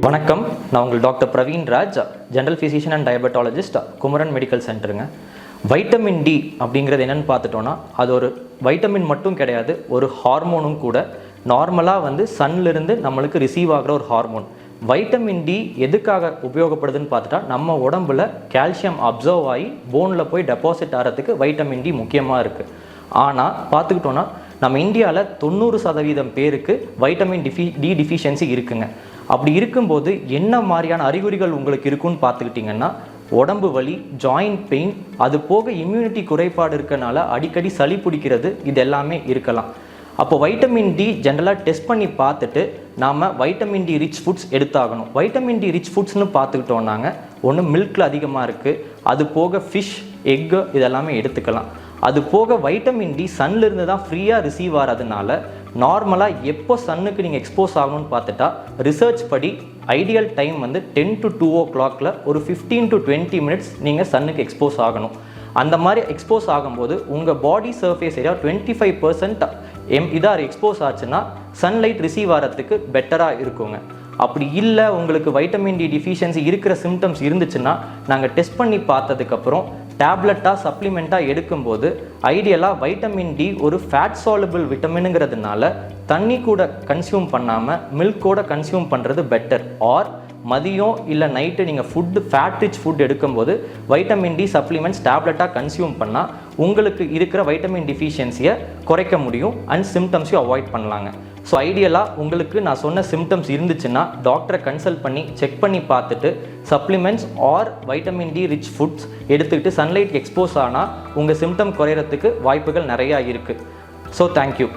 வணக்கம், நான் உங்கள் doctor Praveen Raj, general physician and diabetologist, Kumaran medical சென்டருங்க. வைட்டமின் டி அப்படிங்கிறது என்னென்னு பார்த்துட்டோன்னா, அது ஒரு வைட்டமின் மட்டும் கிடையாது, ஒரு ஹார்மோனும் கூட. நார்மலாக சன்னிலிருந்து நம்மளுக்கு ரிசீவ் ஆகிற ஒரு ஹார்மோன். வைட்டமின் டி எதுக்காக உபயோகப்படுதுன்னு பார்த்துட்டா, நம்ம உடம்புல கால்சியம் அப்சர்வ் ஆகி போனில் போய் டெபாசிட் ஆகிறதுக்கு வைட்டமின் டி முக்கியமாக இருக்குது. ஆனால் பார்த்துக்கிட்டோன்னா, நம்ம இந்தியாவில் 90% பேருக்கு வைட்டமின் டி டிஃபிஷியன்சி இருக்குங்க. அப்படி இருக்கும்போது என்ன மாதிரியான அறிகுறிகள் உங்களுக்கு இருக்குன்னு பார்த்துக்கிட்டிங்கன்னா, உடம்பு வலி, ஜாயிண்ட் பெயின், அது போக இம்யூனிட்டி குறைபாடு இருக்கனால அடிக்கடி சளி பிடிக்கிறது, இது எல்லாமே இருக்கலாம். அப்போ வைட்டமின் டி ஜென்ரலாக டெஸ்ட் பண்ணி பார்த்துட்டு நாம் வைட்டமின் டி ரிச் ஃபுட்ஸ் எடுத்தாகணும். வைட்டமின் டி ரிச் ஃபுட்ஸ்னு பார்த்துக்கிட்டோம்னாங்க, ஒன்று மில்கில் அதிகமாக இருக்குது, அது போக ஃபிஷ், எக்கு இதெல்லாமே எடுத்துக்கலாம். அது போக வைட்டமின் டி சன்னிலிருந்து தான் ஃப்ரீயாக ரிசீவ் ஆகிறதுனால நார்மலாக எப்போ சன்னுக்கு நீங்கள் எக்ஸ்போஸ் ஆகணும்னு பார்த்துட்டா, ரிசர்ச் படி ஐடியல் டைம் 10 to 2 o'clock ஒரு 15 to 20 minutes நீங்கள் சன்னுக்கு எக்ஸ்போஸ் ஆகணும். அந்த மாதிரி எக்ஸ்போஸ் ஆகும்போது உங்கள் பாடி சர்ஃபேஸ் ஏரியா 25% இதாக எக்ஸ்போஸ் ஆச்சுன்னா சன்லைட் ரிசீவ் ஆகிறதுக்கு பெட்டராக இருக்குங்க. அப்படி இல்லை, உங்களுக்கு வைட்டமின் டி டிஃபிஷியன்சி இருக்கிற சிம்டம்ஸ் இருந்துச்சுன்னா, நாங்கள் டெஸ்ட் பண்ணி பார்த்ததுக்கப்புறம் டேப்லெட்டாக சப்ளிமெண்ட்டாக எடுக்கும்போது ஐடியலாக வைட்டமின் டி ஒரு ஃபேட் சாலுபிள் விட்டமினுங்கிறதுனால தண்ணி கூட கன்சியூம் பண்ணாமல் மில்கோட கன்சியூம் பண்ணுறது பெட்டர். ஆர் மதியம் இல்லை நைட்டு நீங்கள் ஃபேட் ரிச் ஃபுட் எடுக்கும்போது வைட்டமின் டி சப்ளிமெண்ட்ஸ் டேப்லெட்டாக கன்சியூம் பண்ணால் உங்களுக்கு இருக்கிற வைட்டமின் டிஃபிஷியன்சியை குறைக்க முடியும் அண்ட் சிம்டம்ஸையும் அவாய்ட் பண்ணலாங்க. ஸோ ஐடியலாக உங்களுக்கு நான் சொன்ன சிம்டம்ஸ் இருந்துச்சுன்னா டாக்டரை கன்சல்ட் பண்ணி செக் பண்ணி பார்த்துட்டு supplements or vitamin D rich foods எடுத்துக்கிட்டு சன்லைட் எக்ஸ்போஸ் ஆனால் உங்கள் சிம்டம் குறையிறதுக்கு வாய்ப்புகள் நிறையா இருக்குது. So thank you.